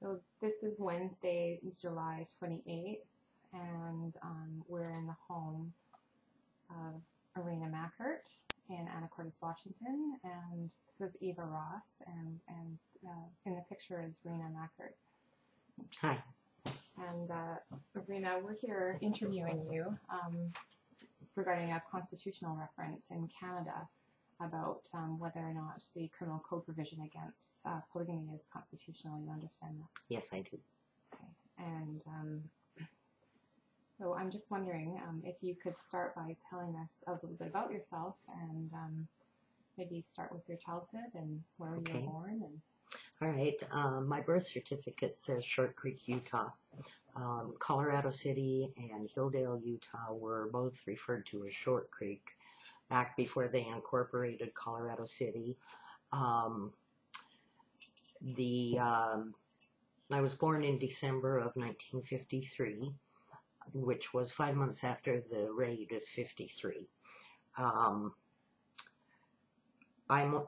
So this is Wednesday, July 28th, and we're in the home of Rena Mackert in Anacortes, Washington, and this is Eva Ross, and in the picture is Rena Mackert. Hi. And Rena, we're here interviewing you regarding a constitutional reference in Canada about whether or not the criminal code provision against polygamy is constitutional. You understand that? Yes, I do. Okay. And so I'm just wondering if you could start by telling us a little bit about yourself and maybe start with your childhood and where you were born. And all right. My birth certificate says Short Creek, Utah. Colorado City and Hilldale, Utah were both referred to as Short Creek back before they incorporated Colorado City. I was born in December of 1953, which was 5 months after the raid of 53. I'm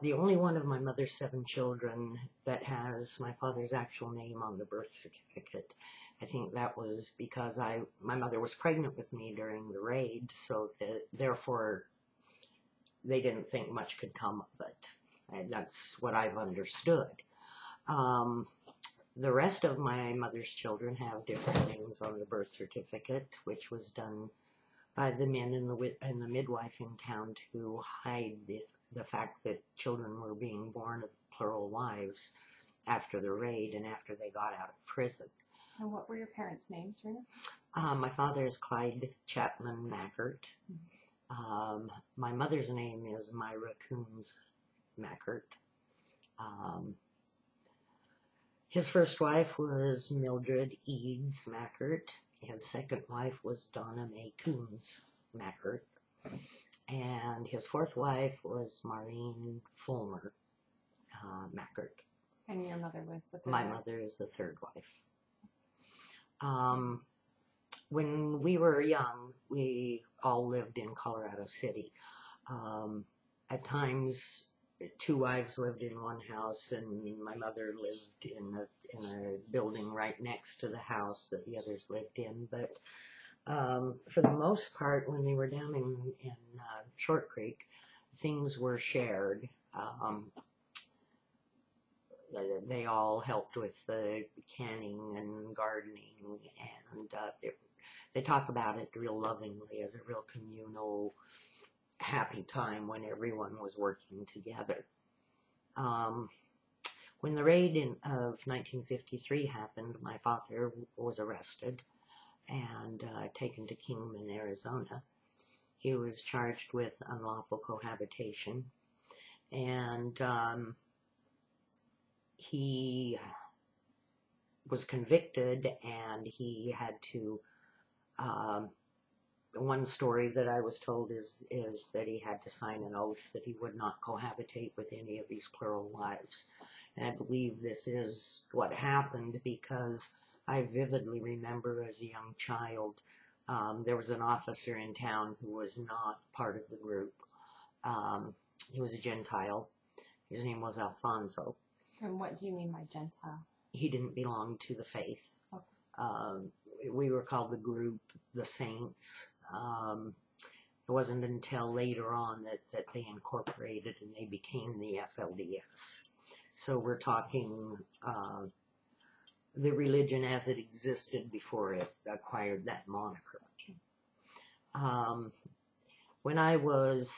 the only one of my mother's 7 children that has my father's actual name on the birth certificate. I think that was because my mother was pregnant with me during the raid, so that therefore they didn't think much could come of it. And that's what I've understood. The rest of my mother's children have different names on the birth certificate, which was done by the men and the midwife in town to hide the fact that children were being born of plural wives after the raid and after they got out of prison. And what were your parents' names, Rena? My father is Clyde Chapman Mackert. My mother's name is Myra Coons Mackert. His first wife was Mildred Eads Mackert. His second wife was Donna Mae Coons Mackert. And his fourth wife was Maureen Fulmer Mackert. And your mother was the third My wife? mother is the third wife. When we were young, we all lived in Colorado City. At times, 2 wives lived in one house, and my mother lived in a building right next to the house that the others lived in. But for the most part, when we were down in Short Creek, things were shared. They all helped with the canning and gardening, and they talk about it real lovingly as a real communal, happy time when everyone was working together. When the raid of 1953 happened, my father was arrested and taken to Kingman, Arizona. He was charged with unlawful cohabitation, and he was convicted, and he had to, one story that I was told is that he had to sign an oath that he would not cohabitate with any of these plural wives. And I believe this is what happened because I vividly remember as a young child, there was an officer in town who was not part of the group. He was a Gentile. His name was Alfonso. And what do you mean by Gentile? He didn't belong to the faith. Okay. We were called the group, the Saints. It wasn't until later on that they incorporated and they became the FLDS. So we're talking the religion as it existed before it acquired that moniker. When I was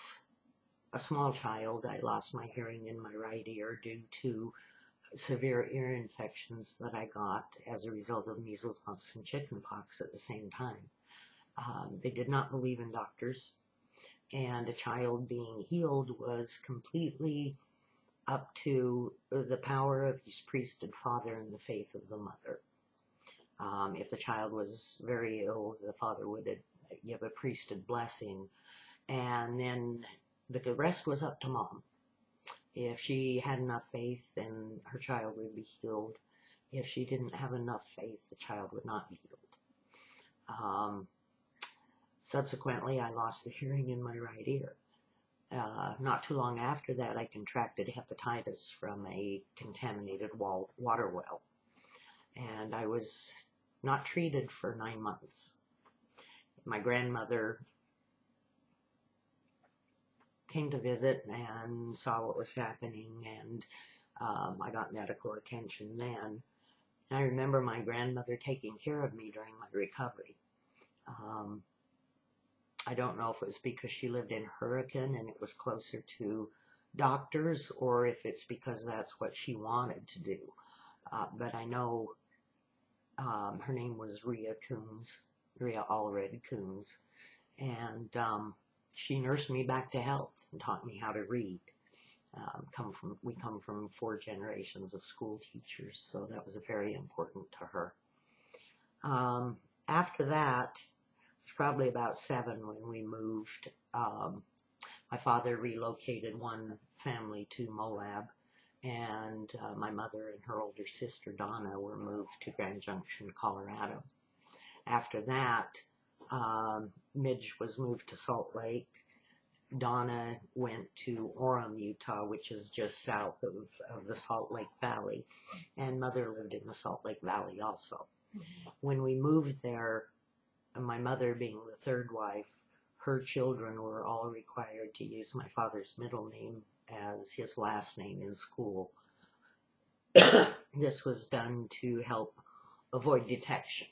a small child, I lost my hearing in my right ear due to severe ear infections that I got as a result of measles, mumps, and chickenpox at the same time. They did not believe in doctors, and a child being healed was completely up to the power of his priesthood father and the faith of the mother. If the child was very ill, the father would give a priesthood blessing, and then the rest was up to mom. If she had enough faith, then her child would be healed. If she didn't have enough faith, the child would not be healed. Subsequently, I lost the hearing in my right ear. Not too long after that, I contracted hepatitis from a contaminated water well. and I was not treated for 9 months. My grandmother came to visit and saw what was happening, and I got medical attention then. And I remember my grandmother taking care of me during my recovery. I don't know if it was because she lived in Hurricane and it was closer to doctors, or if it's because that's what she wanted to do. But I know her name was Rhea Allred Coons, and she nursed me back to health and taught me how to read. We come from 4 generations of school teachers, so that was very important to her. After that, it was probably about 7 when we moved. My father relocated one family to Moab, and my mother and her older sister Donna were moved to Grand Junction, Colorado. After that, Midge was moved to Salt Lake. Donna went to Orem, Utah, which is just south of the Salt Lake Valley, and Mother lived in the Salt Lake Valley also. When we moved there, my mother being the 3rd wife, her children were all required to use my father's middle name as his last name in school. This was done to help avoid detection.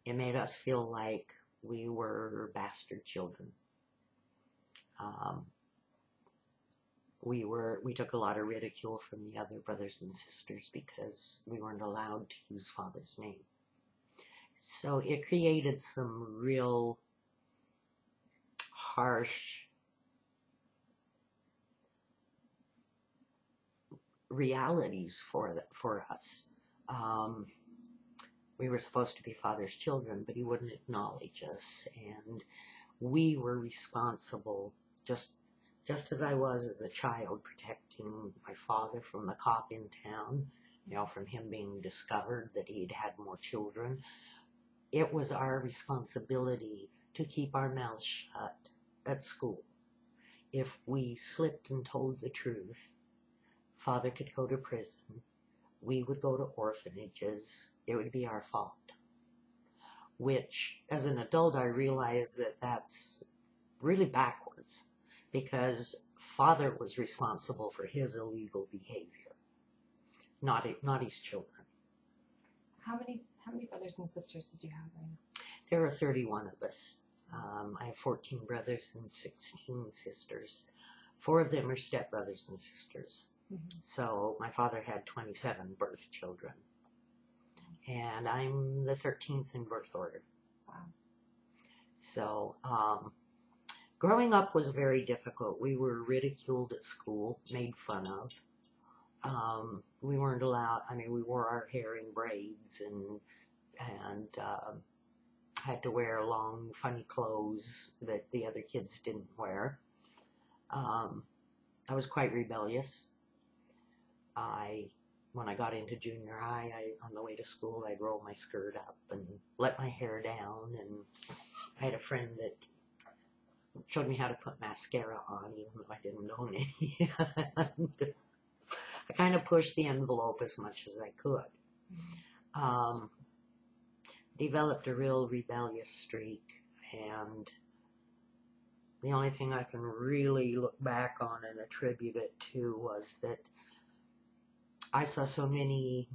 It made us feel like we were bastard children. We took a lot of ridicule from the other brothers and sisters because we weren't allowed to use Father's name. So it created some real harsh realities for us. We were supposed to be Father's children, but he wouldn't acknowledge us, and we were responsible, just as I was as a child, protecting my father from the cop in town, from him being discovered that he'd had more children. It was our responsibility to keep our mouths shut at school. If we slipped and told the truth, Father could go to prison. We would go to orphanages. It would be our fault. Which, as an adult, I realized that that's really backwards, because Father was responsible for his illegal behavior, not his children. How many brothers and sisters did you have, Rena? There are 31 of us. I have 14 brothers and 16 sisters. 4 of them are stepbrothers and sisters. So my father had 27 birth children. And I'm the 13th in birth order. Wow. So growing up was very difficult. We were ridiculed at school, made fun of. We weren't allowed, we wore our hair in braids and had to wear long, funny clothes that the other kids didn't wear. I was quite rebellious. When I got into junior high, on the way to school, I'd roll my skirt up and let my hair down. And I had a friend that showed me how to put mascara on, even though I didn't own any. I kind of pushed the envelope as much as I could. Developed a real rebellious streak, and the only thing I can really look back on and attribute it to was that I saw so many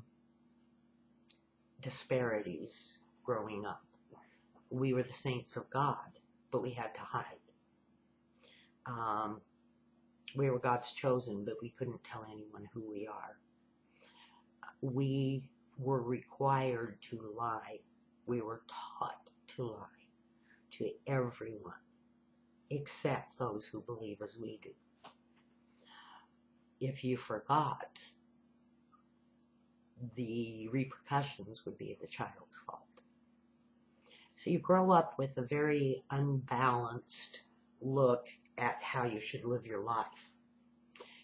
disparities growing up. We were the saints of God, but we had to hide. We were God's chosen, but we couldn't tell anyone who we are. We were required to lie. We were taught to lie to everyone, except those who believe as we do. If you forgot, the repercussions would be the child's fault. So you grow up with a very unbalanced look at how you should live your life.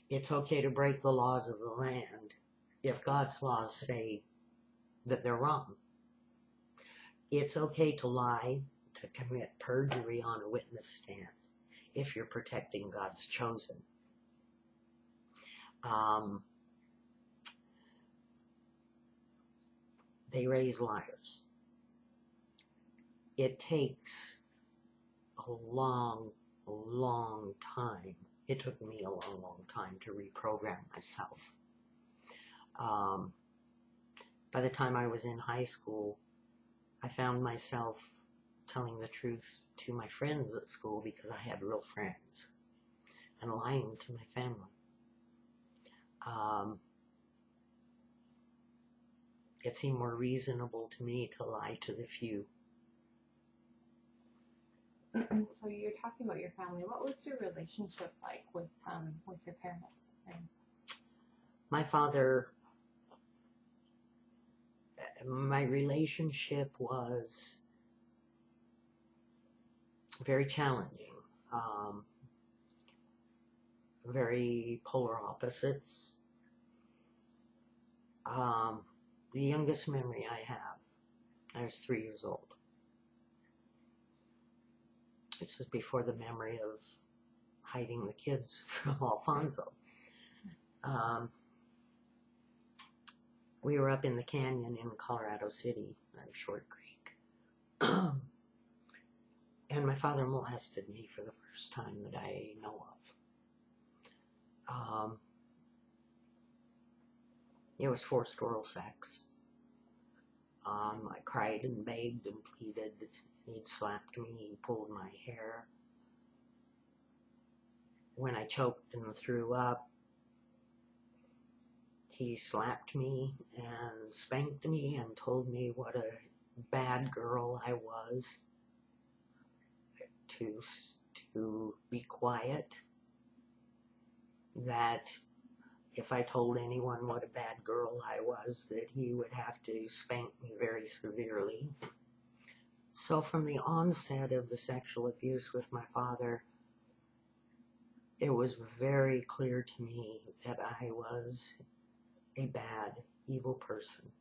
It's okay to break the laws of the land if God's laws say that they're wrong. It's okay to lie, to commit perjury on a witness stand if you're protecting God's chosen. they raise liars. It takes a long, long time. It took me a long, long time to reprogram myself. By the time I was in high school, I found myself telling the truth to my friends at school because I had real friends, and lying to my family. It seemed more reasonable to me to lie to the few. So you're talking about your family. What was your relationship like with your parents? My father, my relationship was very challenging. Very polar opposites. The youngest memory I have, I was 3 years old. This is before the memory of hiding the kids from Alfonso. We were up in the canyon in Colorado City, Short Creek. And my father molested me for the first time that I know of. It was forced oral sex. I cried and begged and pleaded. He'd slapped me, he pulled my hair. When I choked and threw up, he slapped me and spanked me and told me what a bad girl I was, to be quiet, that if I told anyone what a bad girl I was, that he would have to spank me very severely. So from the onset of the sexual abuse with my father, it was very clear to me that I was a bad, evil person.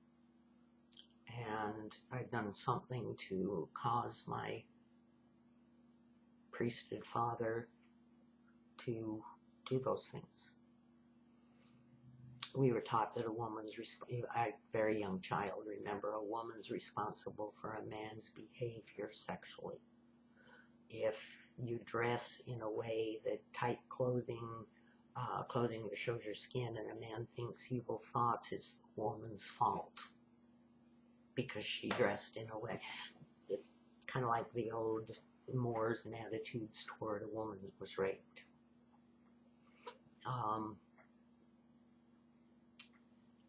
And I'd done something to cause my priesthood father to do those things. We were taught that a woman's, a very young child, remember, a woman's responsible for a man's behavior sexually. If you dress in a way that tight clothing that shows your skin, and a man thinks evil thoughts, it's the woman's fault because she dressed in a way. It's kind of like the old mores and attitudes toward a woman that was raped.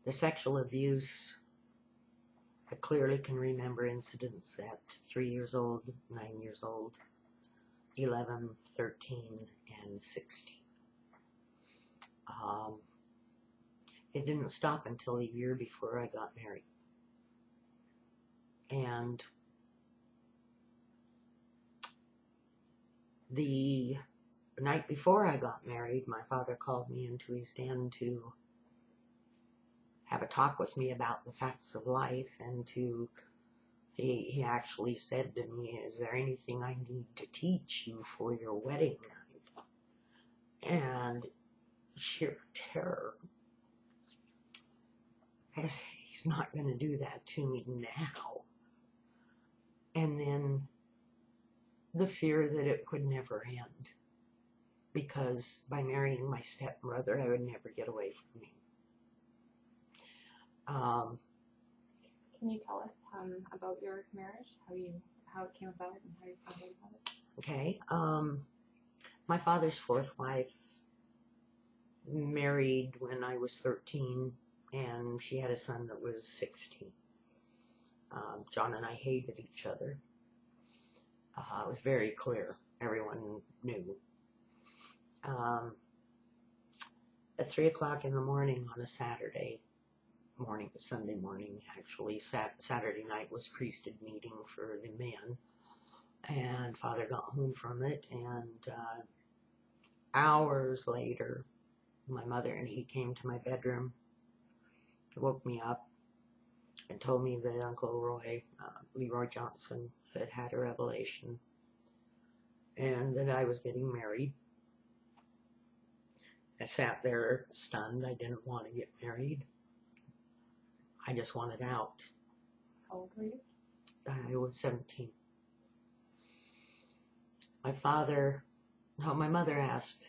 The sexual abuse, I clearly can remember incidents at 3 years old, 9 years old, 11, 13, and 16. It didn't stop until a year before I got married. And the night before I got married, my father called me into his den to have a talk with me about the facts of life, and he actually said to me, "Is there anything I need to teach you for your wedding night?" And sheer terror, as he's not going to do that to me now. And then the fear that it would never end, because by marrying my stepbrother, I would never get away from him. Can you tell us about your marriage, how it came about and how you found out about it? Okay. My father's fourth wife married when I was 13, and she had a son that was 16. John and I hated each other. It was very clear. Everyone knew. At 3 o'clock in the morning on a Saturday morning, Sunday morning actually, Saturday night was priesthood meeting for the men, and Father got home from it, and hours later, my mother and he came to my bedroom, woke me up, and told me that Uncle Leroy Johnson, had had a revelation, and that I was getting married. I sat there stunned. I didn't want to get married. I just wanted out. How old were you? I was 17. My mother asked,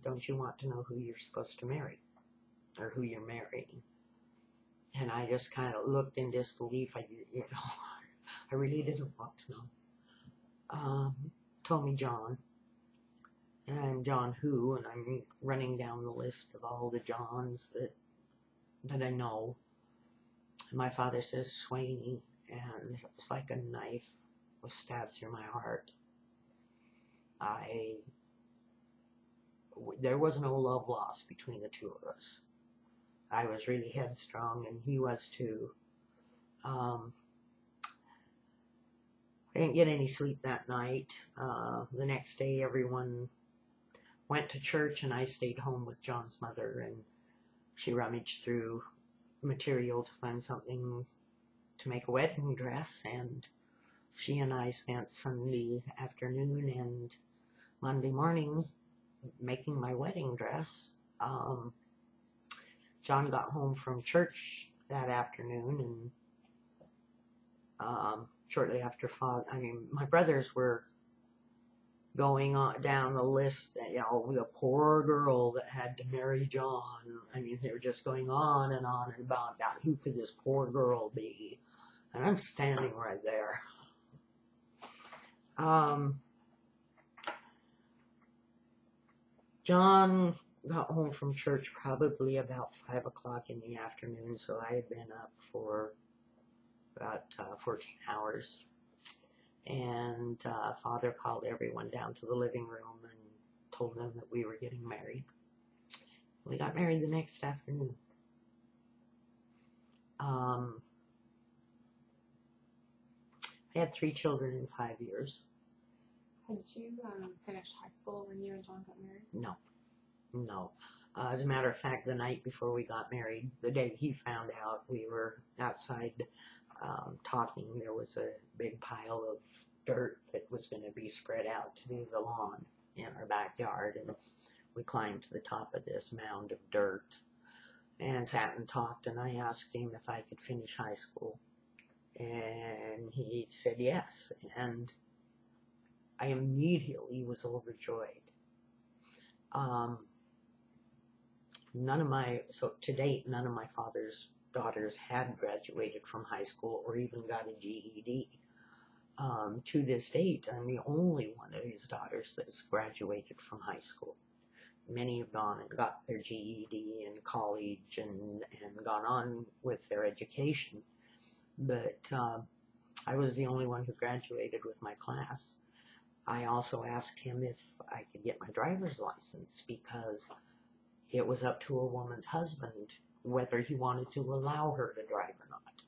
don't you want to know who you're supposed to marry? Or who you're marrying? And I just kind of looked in disbelief. I really didn't want to know. Told me John. And I'm John who, and I'm running down the list of all the Johns that I know. And my father says Swaney, and it's like a knife was stabbed through my heart. There was no love lost between the two of us. I was really headstrong, and he was too. I didn't get any sleep that night. The next day, everyone went to church, and I stayed home with John's mother, and she rummaged through material to find something to make a wedding dress, and she and I spent Sunday afternoon and Monday morning making my wedding dress. John got home from church that afternoon, and shortly after my brothers were going on down the list, the poor girl that had to marry John. They were just going on and about who could this poor girl be, and I'm standing right there. John got home from church probably about 5 o'clock in the afternoon, so I had been up for about 14 hours. And Father called everyone down to the living room and told them that we were getting married. We got married the next afternoon. I had 3 children in 5 years. Did you finish high school when you and John got married? No. As a matter of fact, the night before we got married, the day he found out, we were outside talking. There was a big pile of dirt that was going to be spread out to the lawn in our backyard, and we climbed to the top of this mound of dirt and sat and talked, and I asked him if I could finish high school, and he said yes, and I immediately was overjoyed. To date, none of my father's daughters had graduated from high school or even got a GED. To this date, I'm the only one of his daughters that has graduated from high school. Many have gone and got their GED in college and gone on with their education. But I was the only one who graduated with my class. I also asked him if I could get my driver's license, because it was up to a woman's husband whether he wanted to allow her to drive or not.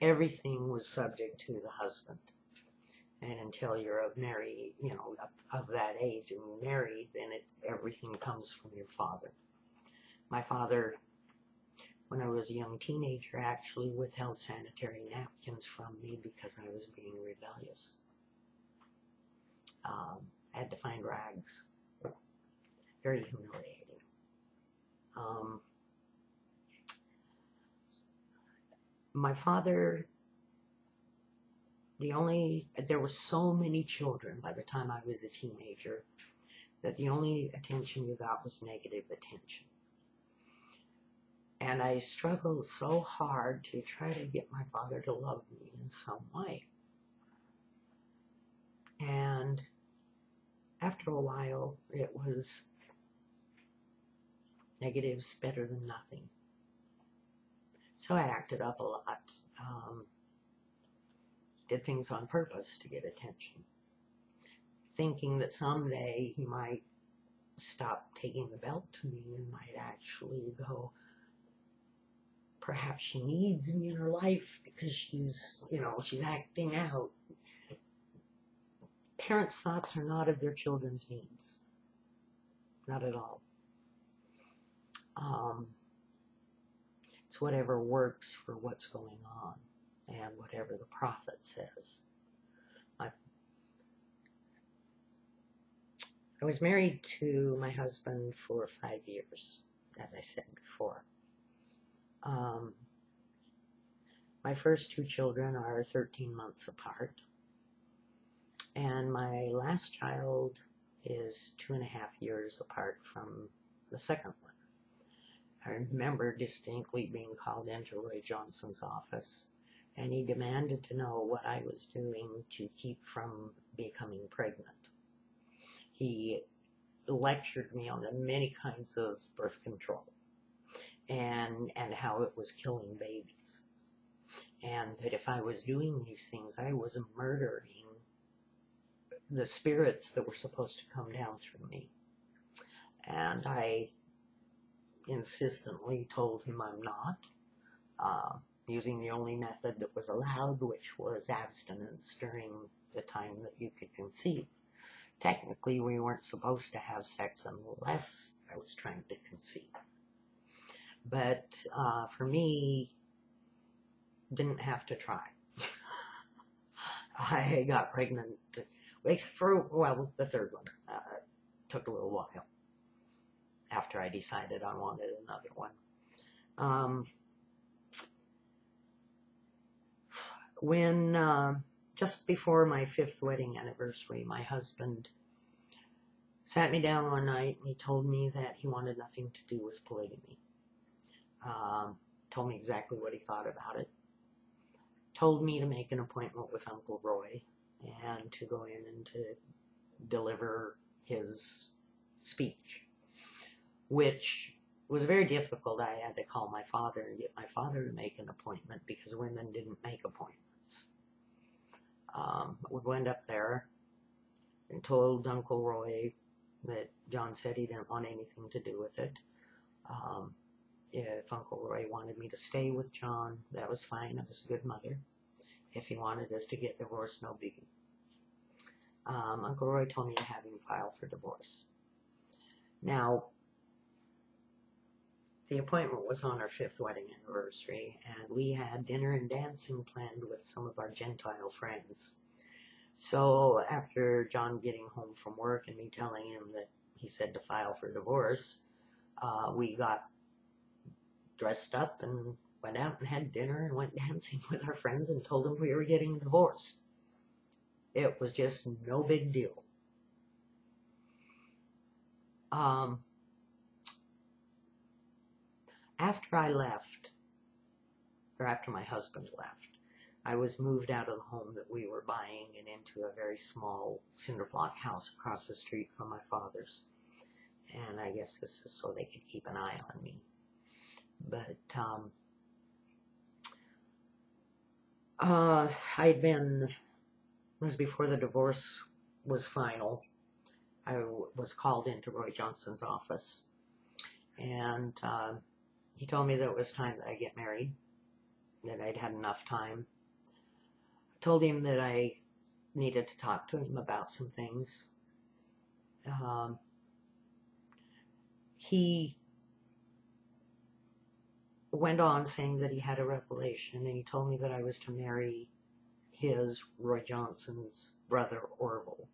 Everything was subject to the husband. And until you're of that age and married, then everything comes from your father. My father, when I was a young teenager, actually withheld sanitary napkins from me because I was being rebellious. I had to find rags. Very humiliating. My father, there were so many children by the time I was a teenager that the only attention you got was negative attention. And I struggled so hard to try to get my father to love me in some way. And after a while, it was negatives better than nothing. So I acted up a lot, did things on purpose to get attention, thinking that someday he might stop taking the belt to me and might actually go, perhaps she needs me in her life because she's acting out. Parents' thoughts are not of their children's needs. Not at all. It's whatever works for what's going on and whatever the prophet says. I was married to my husband for 5 years, as I said before. My first two children are 13 months apart, and my last child is 2.5 years apart from the second one. I remember distinctly being called into Roy Johnson's office, and he demanded to know what I was doing to keep from becoming pregnant. He lectured me on the many kinds of birth control and how it was killing babies, and that if I was doing these things, I was murdering the spirits that were supposed to come down through me. And I insistently told him I'm not, using the only method that was allowed, which was abstinence during the time that you could conceive. Technically, we weren't supposed to have sex unless I was trying to conceive. But for me, didn't have to try. I got pregnant, except for, well, the third one. Took a little while after I decided I wanted another one. When just before my 5th wedding anniversary, my husband sat me down one night and he told me that he wanted nothing to do with polygamy. Told me exactly what he thought about it. Told me to make an appointment with Uncle Roy and to go in and to deliver his speech, which was very difficult. I had to call my father and get my father to make an appointment because women didn't make appointments. We went up there and told Uncle Roy that John said he didn't want anything to do with it. If Uncle Roy wanted me to stay with John, that was fine. I was a good mother. If he wanted us to get divorced, no biggie. Uncle Roy told me to have him file for divorce. Now, the appointment was on our 5th wedding anniversary, and we had dinner and dancing planned with some of our Gentile friends. So after John getting home from work and me telling him that he said to file for divorce, we got dressed up and went out and had dinner and went dancing with our friends and told them we were getting divorced. It was just no big deal. After I left, or after my husband left, I was moved out of the home that we were buying and into a very small cinder block house across the street from my father's. And I guess this is so they could keep an eye on me. But it was before the divorce was final. I was called into Roy Johnson's office, and he told me that it was time that I get married, that I'd had enough time. I told him that I needed to talk to him about some things. He went on saying that he had a revelation, and he told me that I was to marry his, Roy Johnson's, brother Orville,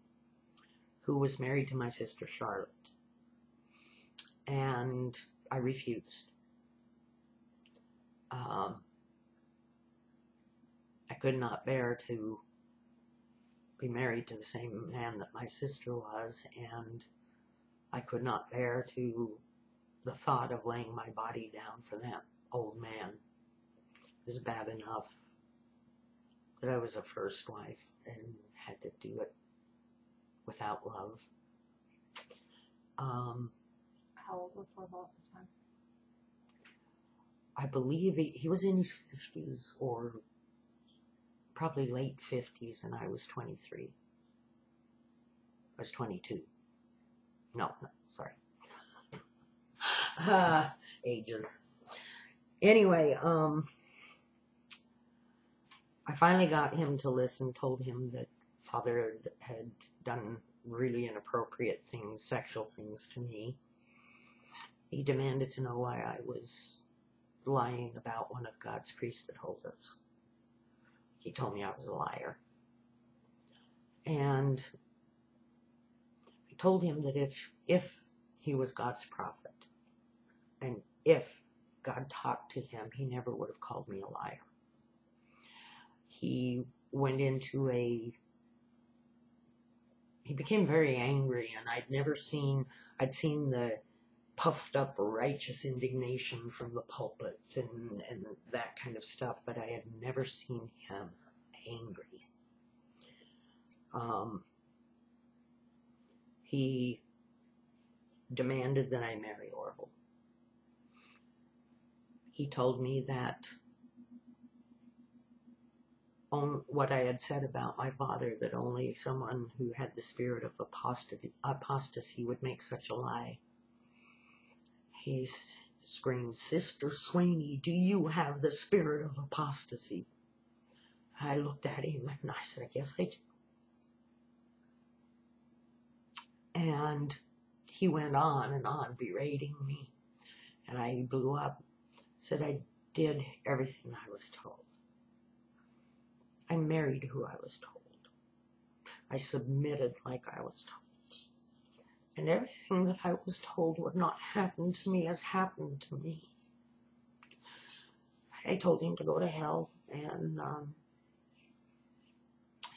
who was married to my sister Charlotte. And I refused. I could not bear to be married to the same man that my sister was, and I could not bear to the thought of laying my body down for that old man. It was bad enough that I was a first wife and had to do it without love. How old was Orville at the time? I believe he was in his 50s, or probably late 50s, and I was 23. I was 22. No, sorry. Ages. Anyway, I finally got him to listen, told him that Father had done really inappropriate things, sexual things to me. He demanded to know why I was lying about one of God's priesthood holders. He told me I was a liar. And I told him that if he was God's prophet, and if God talked to him, he never would have called me a liar. he went into he became very angry, and I'd seen the puffed up righteous indignation from the pulpit and that kind of stuff, but I had never seen him angry. He demanded that I marry Orville. He told me that what I had said about my father, that only someone who had the spirit of apostasy would make such a lie. He screamed, "Sister Sweeney, do you have the spirit of apostasy?" I looked at him and I said, "I guess I do." And he went on and on berating me, and I blew up. Said I did everything I was told. I married who I was told. I submitted like I was told. And everything that I was told would not happen to me has happened to me. I told him to go to hell, and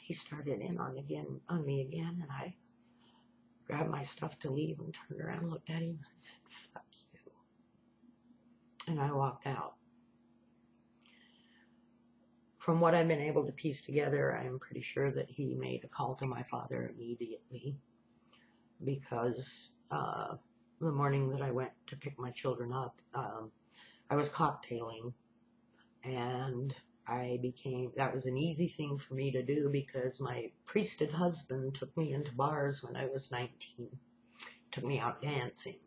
he started in on me again, and I grabbed my stuff to leave and turned around and looked at him and said, "Fuck you." And I walked out. From what I've been able to piece together, I'm pretty sure that he made a call to my father immediately, because the morning that I went to pick my children up, I was cocktailing, and that was an easy thing for me to do because my priested husband took me into bars when I was 19, took me out dancing.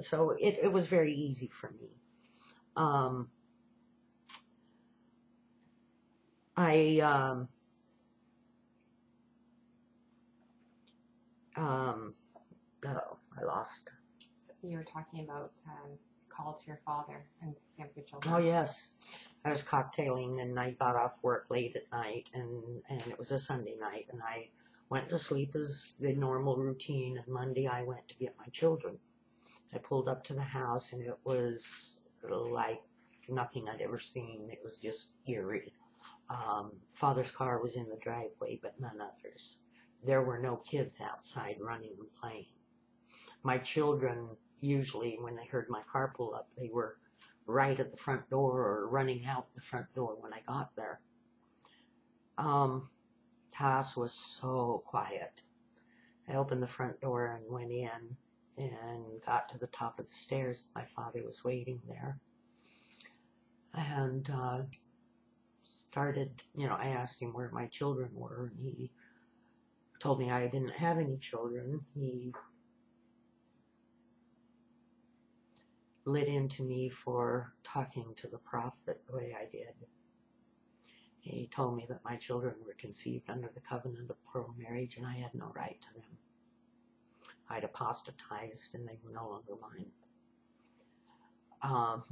So it was very easy for me. I lost. You were talking about call to your father and pick up your children. Oh, yes. I was cocktailing, and I got off work late at night, and it was a Sunday night, and I went to sleep as the normal routine, and Monday I went to get my children. I pulled up to the house, and it was like nothing I'd ever seen. It was just eerie. Father's car was in the driveway, but none others. There were no kids outside running and playing. My children, usually when they heard my car pull up, they were right at the front door or running out the front door when I got there. House was so quiet. I opened the front door and went in and got to the top of the stairs. My father was waiting there. And started, I asked him where my children were, and he told me I didn't have any children. He lit into me for talking to the prophet the way I did. He told me that my children were conceived under the covenant of plural marriage, and I had no right to them. I'd apostatized, and they were no longer mine.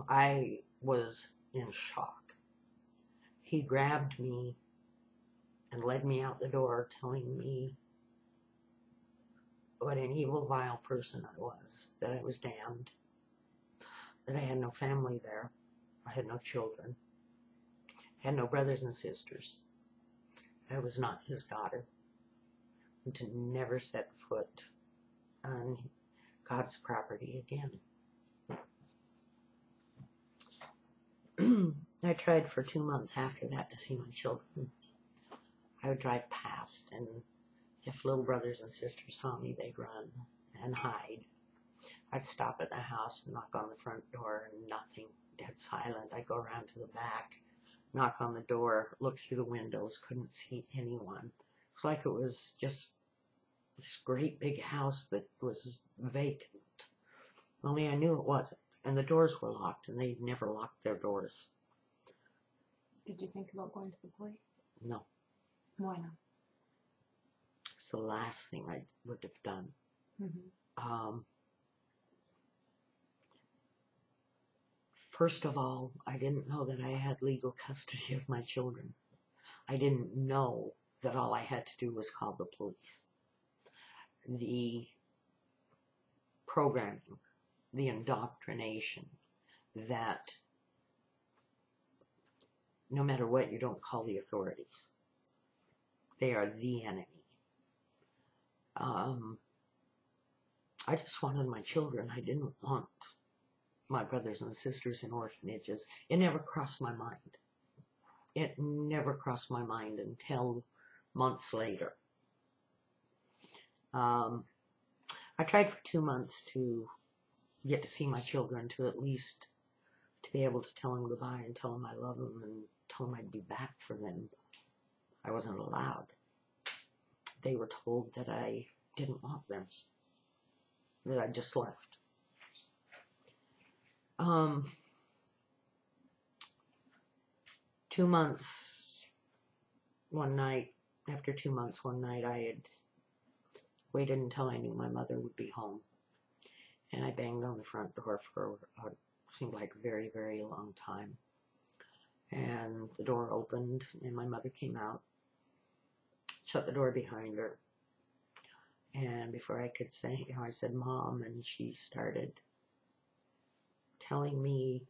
I was in shock. He grabbed me and led me out the door, telling me what an evil, vile person I was, that I was damned, that I had no family there, I had no children, I had no brothers and sisters, I was not his daughter, and to never set foot on God's property again. I tried for 2 months after that to see my children. I would drive past, and if little brothers and sisters saw me, they'd run and hide. I'd stop at the house and knock on the front door, and nothing, dead silent. I'd go around to the back, knock on the door, look through the windows, couldn't see anyone. It was like it was just this great big house that was vacant. Only I knew it wasn't, and the doors were locked, and they'd never locked their doors. Did you think about going to the police? No. Why not? It's the last thing I would have done. Mm-hmm. First of all, I didn't know that I had legal custody of my children. I didn't know that all I had to do was call the police. The programming, the indoctrination that no matter what, you don't call the authorities. They are the enemy. I just wanted my children. I didn't want my brothers and sisters in orphanages. It never crossed my mind. It never crossed my mind until months later. I tried for 2 months to get to see my children, to at least to be able to tell them goodbye and tell them I love them and tell them I'd be back for them. I wasn't allowed. They were told that I didn't want them, that I just left. 2 months, one night, after 2 months, one night, I had waited until I knew my mother would be home. And I banged on the front door for what seemed like a very, very long time. And the door opened, and my mother came out, shut the door behind her. And before I could say, I said, "Mom," and she started telling me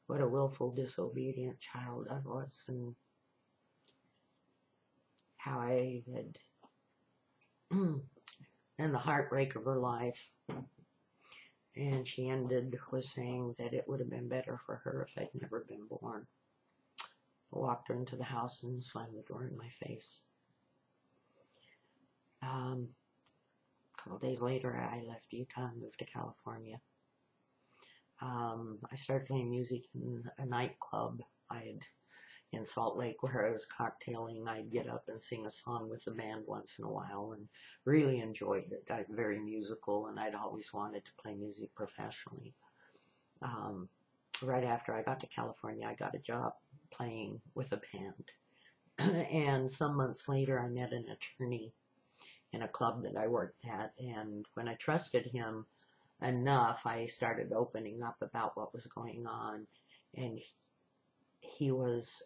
what a willful, disobedient child I was, and how I had, and the heartbreak of her life. And she ended with saying that it would have been better for her if I'd never been born. I walked her into the house and slammed the door in my face. A couple days later, I left Utah and moved to California. I started playing music in a nightclub in Salt Lake where I was cocktailing. I'd get up and sing a song with the band once in a while and really enjoyed it. I'm very musical, and I'd always wanted to play music professionally. Right after I got to California, I got a job playing with a band. And some months later, I met an attorney in a club that I worked at, and when I trusted him enough, I started opening up about what was going on, and he was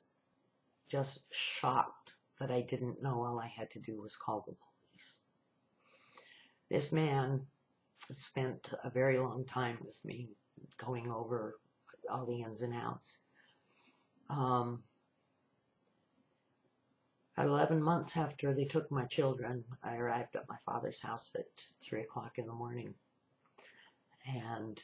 just shocked that I didn't know all I had to do was call the police. This man spent a very long time with me, going over all the ins and outs. 11 months after they took my children, I arrived at my father's house at 3 o'clock in the morning. And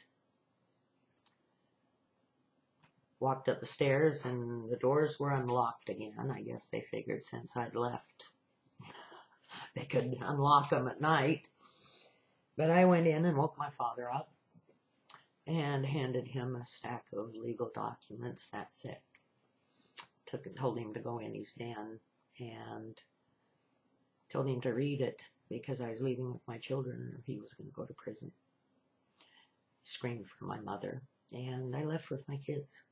walked up the stairs, and the doors were unlocked again. I guess they figured since I'd left, they could unlock them at night. But I went in and woke my father up and handed him a stack of legal documents that thick. Told him to go in his den and told him to read it because I was leaving with my children or he was going to go to prison. He screamed for my mother, and I left with my kids.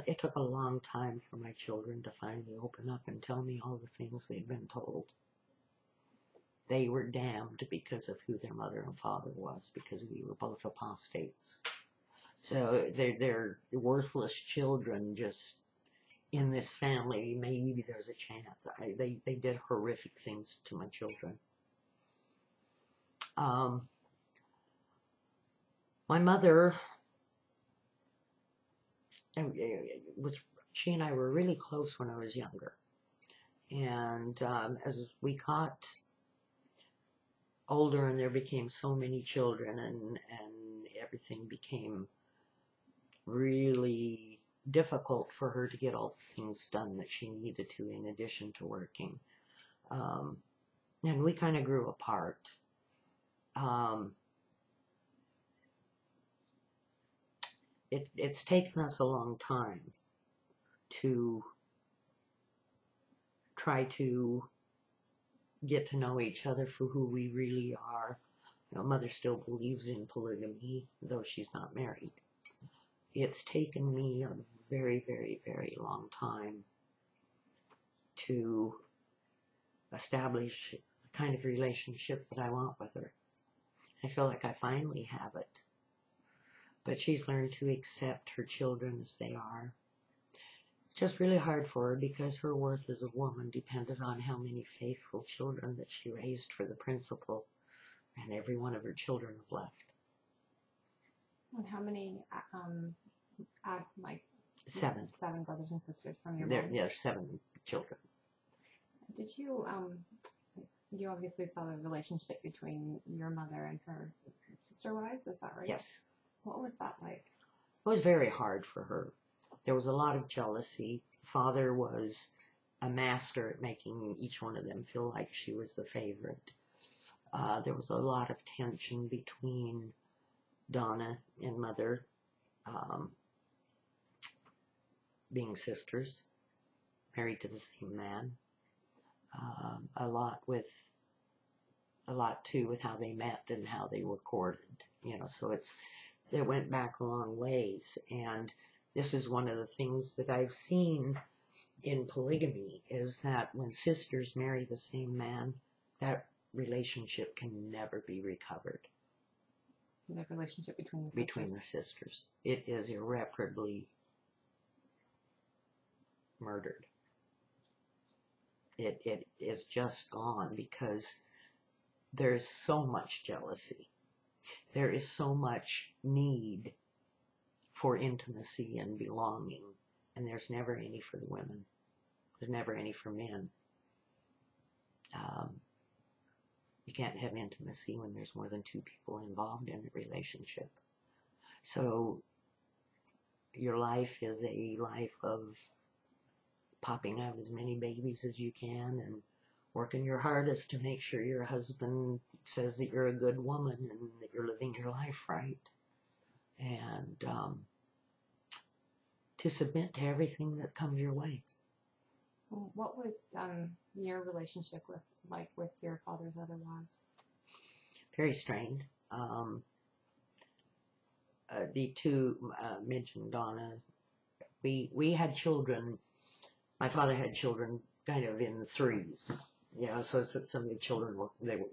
It took a long time for my children to finally open up and tell me all the things they'd been told. They were damned because of who their mother and father was, because we were both apostates. So they're worthless children just in this family. Maybe there's a chance. They did horrific things to my children. My mother, she and I were really close when I was younger. And as we got older and there became so many children and everything became really difficult for her to get all the things done that she needed to in addition to working. And we kind of grew apart. It's taken us a long time to try to get to know each other for who we really are. You know, Mother still believes in polygamy, though she's not married. It's taken me a very, very, very long time to establish the kind of relationship that I want with her. I feel like I finally have it. But she's learned to accept her children as they are. It's just really hard for her because her worth as a woman depended on how many faithful children that she raised for the principal, and every one of her children have left. And how many Like 7. 7 brothers and sisters from your There, mom. there's 7 children. Did you you obviously saw the relationship between your mother and her sister-wives, is that right? Yes. What was that like? It was very hard for her. There was a lot of jealousy. Father was a master at making each one of them feel like she was the favorite. There was a lot of tension between Donna and Mother, being sisters, married to the same man. A lot too with how they met and how they were courted. So it went back a long ways. And this is one of the things that I've seen in polygamy, is that when sisters marry the same man, that relationship can never be recovered. The relationship between the sisters. It is irreparably murdered. It is just gone because there's so much jealousy. There is so much need for intimacy and belonging, and there's never any for the women. There's never any for men. You can't have intimacy when there's more than 2 people involved in a relationship. So your life is a life of popping out as many babies as you can and working your hardest to make sure your husband says that you're a good woman and that you're living your life right. And to submit to everything that comes your way. What was your relationship with your father's other wives? Very strained. The 2, Midge and Donna, we had children. My father had children kind of in 3s. So some of the children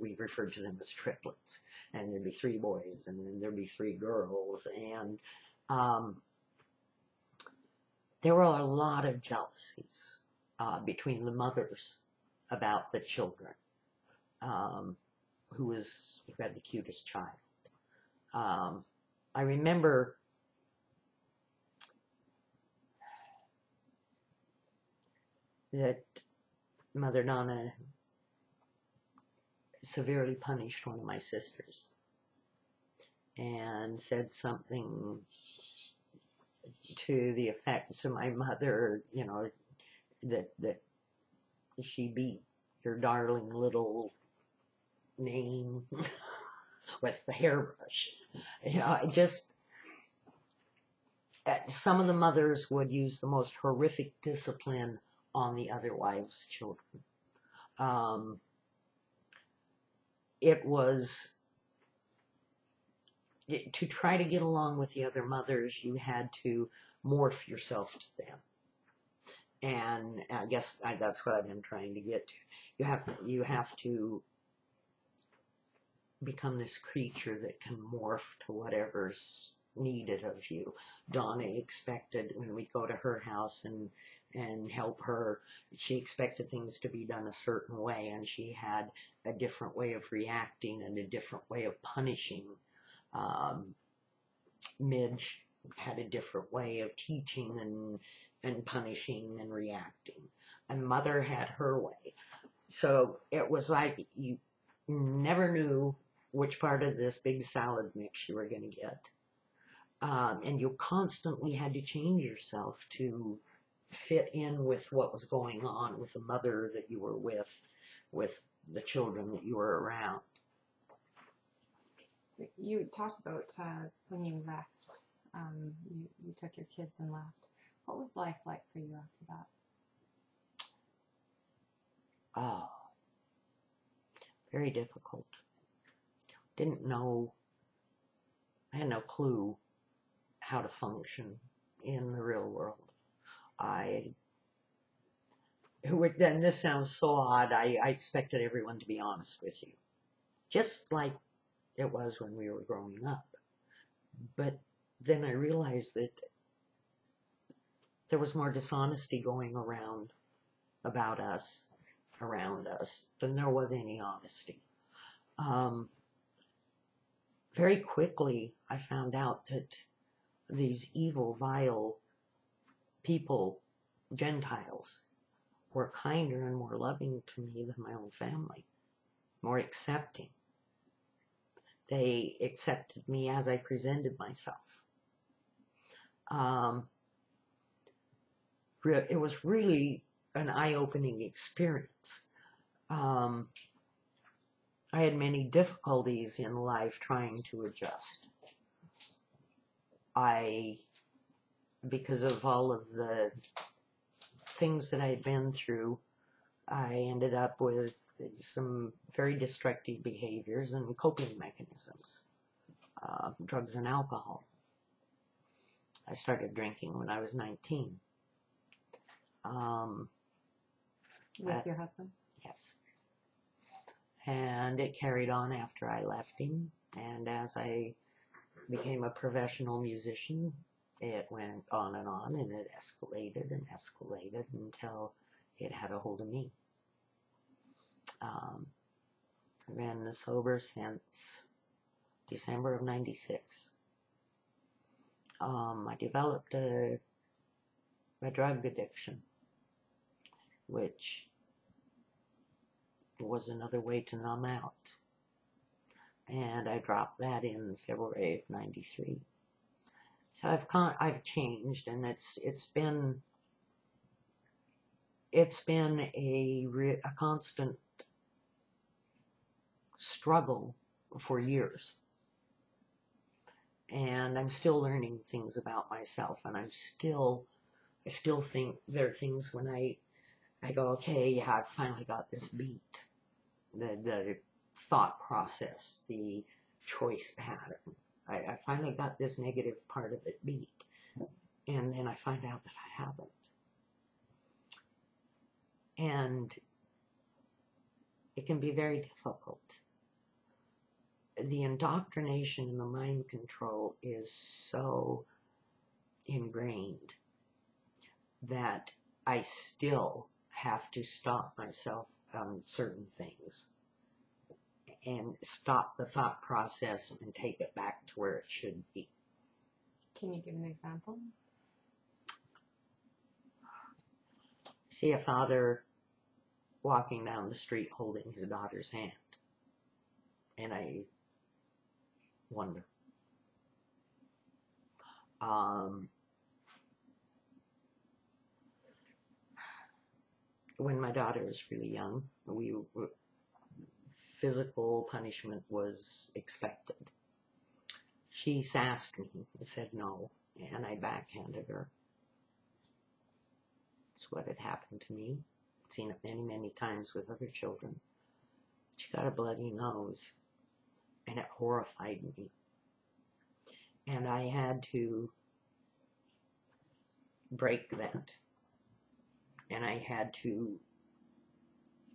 we referred to them as triplets, and there'd be 3 boys, and then there'd be 3 girls, and there were a lot of jealousies between the mothers about the children. Who had the cutest child. I remember that Mother Donna severely punished one of my sisters and said something to the effect to my mother, that she beat your darling little name with the hairbrush. Some of the mothers would use the most horrific discipline on the other wives' children. It was, to try to get along with the other mothers, you had to morph yourself to them. And I guess that's what I've been trying to get to. You have to become this creature that can morph to whatever's needed of you. Donna expected, when we go to her house and help her, she expected things to be done a certain way, and she had a different way of reacting and a different way of punishing. Midge had a different way of teaching and punishing and reacting. And Mother had her way. So it was like you never knew which part of this big salad mix you were going to get. And you constantly had to change yourself to fit in with what was going on with the mother that you were with the children that you were around. You talked about when you left, you took your kids and left. What was life like for you after that? Oh, very difficult. Didn't know, I had no clue how to function in the real world. Then this sounds so odd, I expected everyone to be honest with you. Just like it was when we were growing up. But then I realized that there was more dishonesty going around about us, around us, than there was any honesty. Very quickly, I found out that these evil, vile people, Gentiles, were kinder and more loving to me than my own family, more accepting. They accepted me as I presented myself. It was really an eye-opening experience. I had many difficulties in life trying to adjust. Because of all of the things that I had been through, I ended up with some very destructive behaviors and coping mechanisms, drugs and alcohol. I started drinking when I was 19. With your husband? Yes. And it carried on after I left him, and as I became a professional musician, it went on, and it escalated and escalated until it had a hold of me. I've been sober since December of '96. I developed a drug addiction, which was another way to numb out. And I dropped that in February of '93. So I've changed, and it's been a constant struggle for years. And I'm still learning things about myself, and I still think there are things when I go, okay, yeah, I finally got this beat. The thought process, the choice pattern. I finally got this negative part of it beat. And then I find out that I haven't. And it can be very difficult. The indoctrination and the mind control is so ingrained that I still have to stop myself on certain things and stop the thought process and take it back to where it should be. Can you give an example? See a father walking down the street holding his daughter's hand, and I wonder. When my daughter was really young, physical punishment was expected. She sassed me and said no, and I backhanded her. That's what had happened to me. I've seen it many, many times with other children. She got a bloody nose, and it horrified me. And I had to break that. And I had to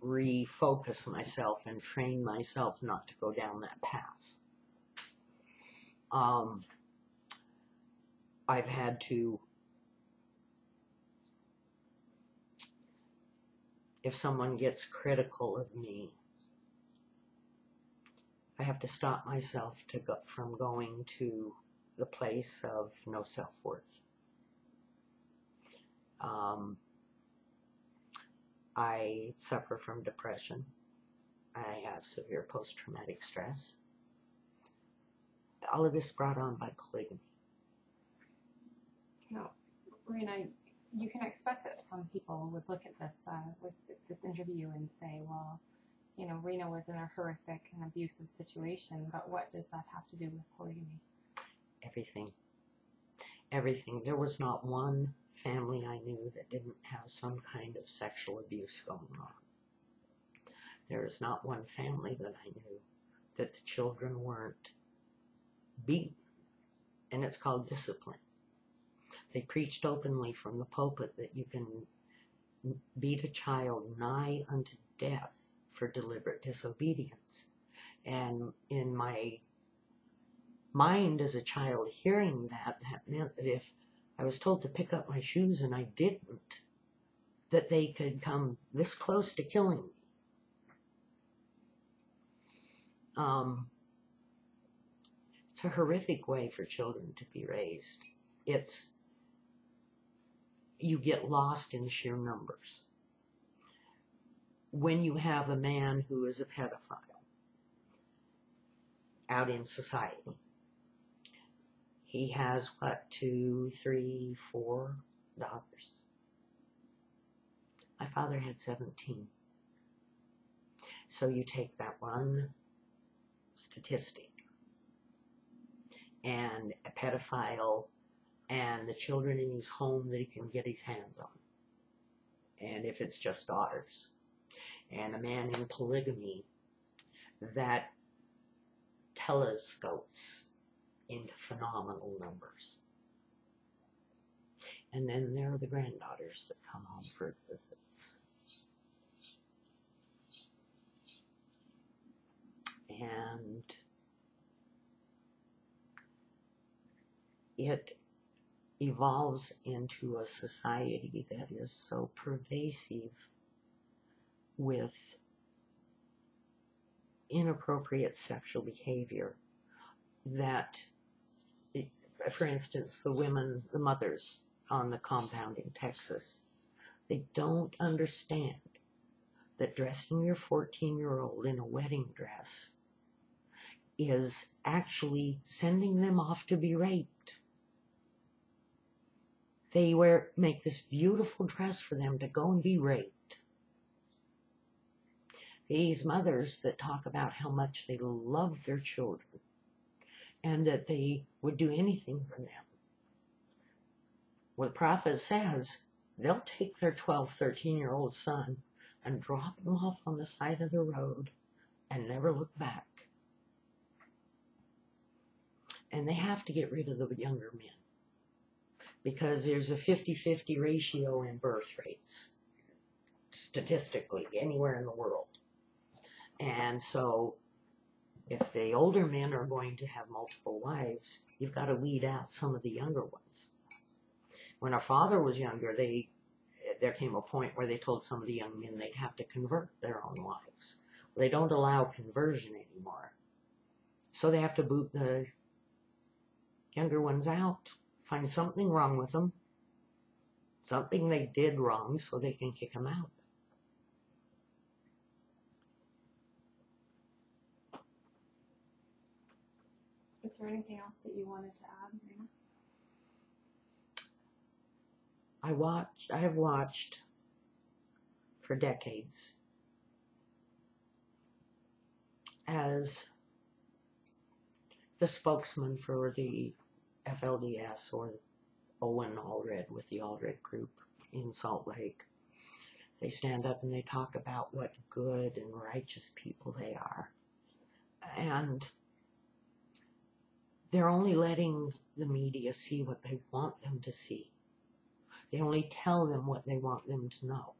refocus myself and train myself not to go down that path. I've had to, if someone gets critical of me, I have to stop myself from going to the place of no self-worth. I suffer from depression. I have severe post-traumatic stress. All of this brought on by polygamy. No, Rena, you can expect that some people would look at this interview and say, well, you know, Rena was in a horrific and abusive situation, but what does that have to do with polygamy? Everything. Everything. There was not one family I knew that didn't have some kind of sexual abuse going on. There is not one family that I knew that the children weren't beaten, and it's called discipline. They preached openly from the pulpit that you can beat a child nigh unto death for deliberate disobedience. And in my mind as a child, hearing that meant that if I was told to pick up my shoes and I didn't, that they could come this close to killing me. It's a horrific way for children to be raised. you get lost in sheer numbers. When you have a man who is a pedophile out in society, he has, 2, 3, 4 daughters. My father had 17. So you take that one statistic, and a pedophile, and the children in his home that he can get his hands on. And if it's just daughters. And a man in polygamy that telescopes into phenomenal numbers. And then there are the granddaughters that come home for visits. And it evolves into a society that is so pervasive with inappropriate sexual behavior that, for instance, the women, the mothers on the compound in Texas, they don't understand that dressing your 14-year-old in a wedding dress is actually sending them off to be raped. They make this beautiful dress for them to go and be raped. These mothers that talk about how much they love their children and that they would do anything for them. Well, the prophet says they'll take their 12, 13-year-old son and drop him off on the side of the road and never look back. And they have to get rid of the younger men because there's a 50-50 ratio in birth rates, statistically, anywhere in the world. And so if the older men are going to have multiple wives, you've got to weed out some of the younger ones. When our father was younger, there came a point where they told some of the young men they'd have to convert their own wives. They don't allow conversion anymore. So they have to boot the younger ones out, find something wrong with them, something they did wrong so they can kick them out. Is there anything else that you wanted to add, Rena? I have watched for decades as the spokesman for the FLDS, or Owen Allred with the Allred group in Salt Lake. They stand up and they talk about what good and righteous people they are. And they're only letting the media see what they want them to see. They only tell them what they want them to know.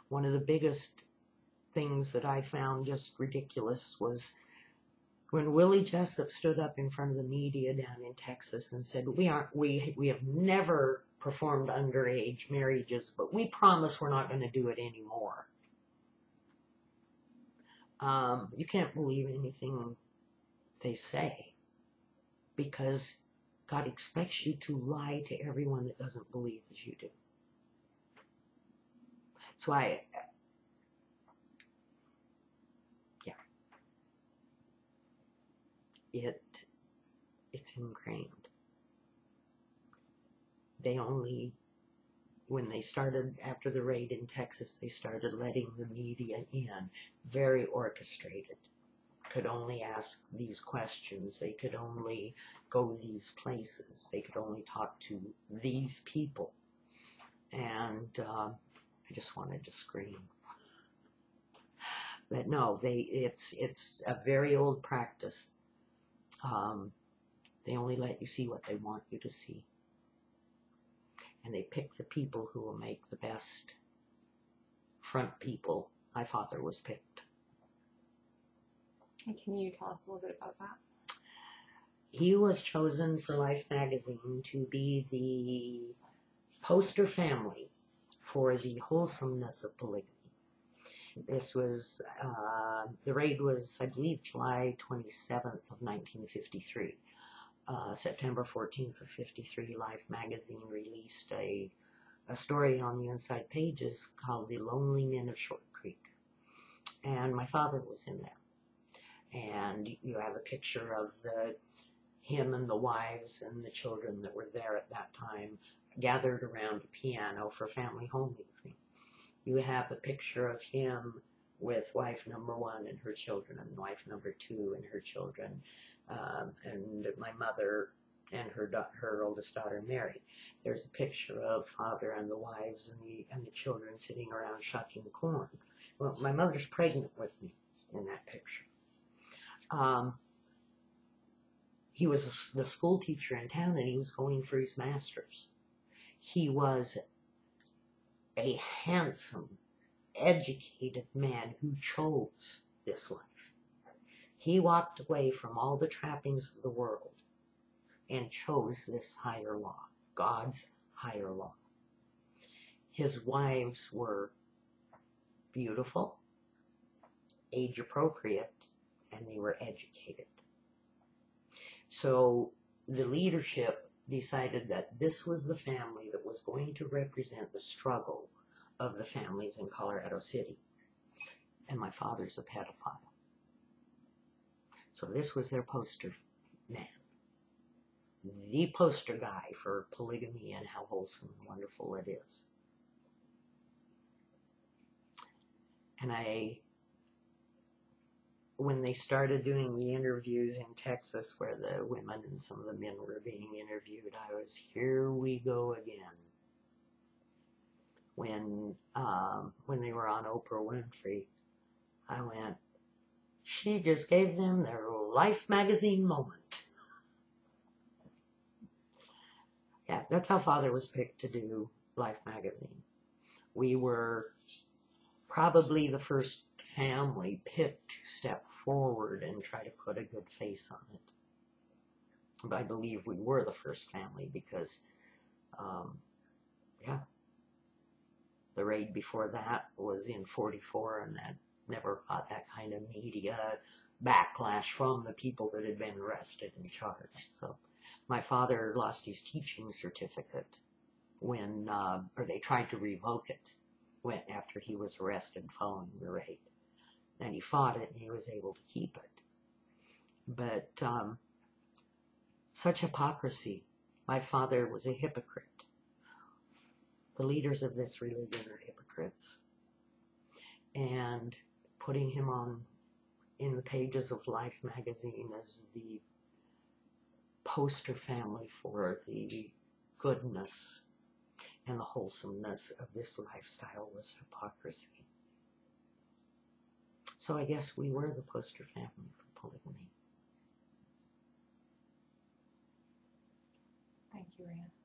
One of the biggest things that I found just ridiculous was when Willie Jessup stood up in front of the media down in Texas and said, we have never performed underage marriages, but we promise we're not going to do it anymore. You can't believe anything they say, because God expects you to lie to everyone that doesn't believe as you do. So it's ingrained. When they started, after the raid in Texas, they started letting the media in, very orchestrated. Could only ask these questions. They could only go these places. They could only talk to these people. And I just wanted to scream. But no, it's a very old practice. They only let you see what they want you to see. And they pick the people who will make the best front people. My father was picked. And can you tell us a little bit about that? He was chosen for Life magazine to be the poster family for the wholesomeness of polygamy. This was, the raid was, I believe, July 27th of 1953. September 14th of 53, Life magazine released a story on the inside pages called The Lonely Men of Short Creek. And my father was in there. And you have a picture of him and the wives and the children that were there at that time gathered around a piano for family home evening. You have a picture of him with wife number 1 and her children, and wife number 2 and her children, and my mother and her oldest daughter Mary. There's a picture of father and the wives and the children sitting around shucking corn. Well, my mother's pregnant with me in that picture. He was the school teacher in town, and he was going for his master's. He was a handsome, educated man who chose this life. He walked away from all the trappings of the world and chose this higher law, God's higher law. His wives were beautiful, age appropriate, and they were educated. So the leadership decided that this was the family that was going to represent the struggle of the families in Colorado City. And my father's a pedophile. So this was their poster man. The poster guy for polygamy and how wholesome and wonderful it is. And when they started doing the interviews in Texas where the women and some of the men were being interviewed, I was, here we go again. When they were on Oprah Winfrey, I went, she just gave them their Life magazine moment. Yeah, that's how Father was picked to do Life magazine. We were probably the first family picked to step forward and try to put a good face on it. But I believe we were the first family because, yeah, the raid before that was in 44, and that never got that kind of media backlash from the people that had been arrested and charged. So my father lost his teaching certificate when, or they tried to revoke it after he was arrested following the raid. And he fought it, and he was able to keep it. But such hypocrisy. My father was a hypocrite. The leaders of this religion are hypocrites. And putting him in the pages of Life magazine as the poster family for the goodness and the wholesomeness of this lifestyle was hypocrisy. So I guess we were the poster family for polygamy. Thank you, Rena.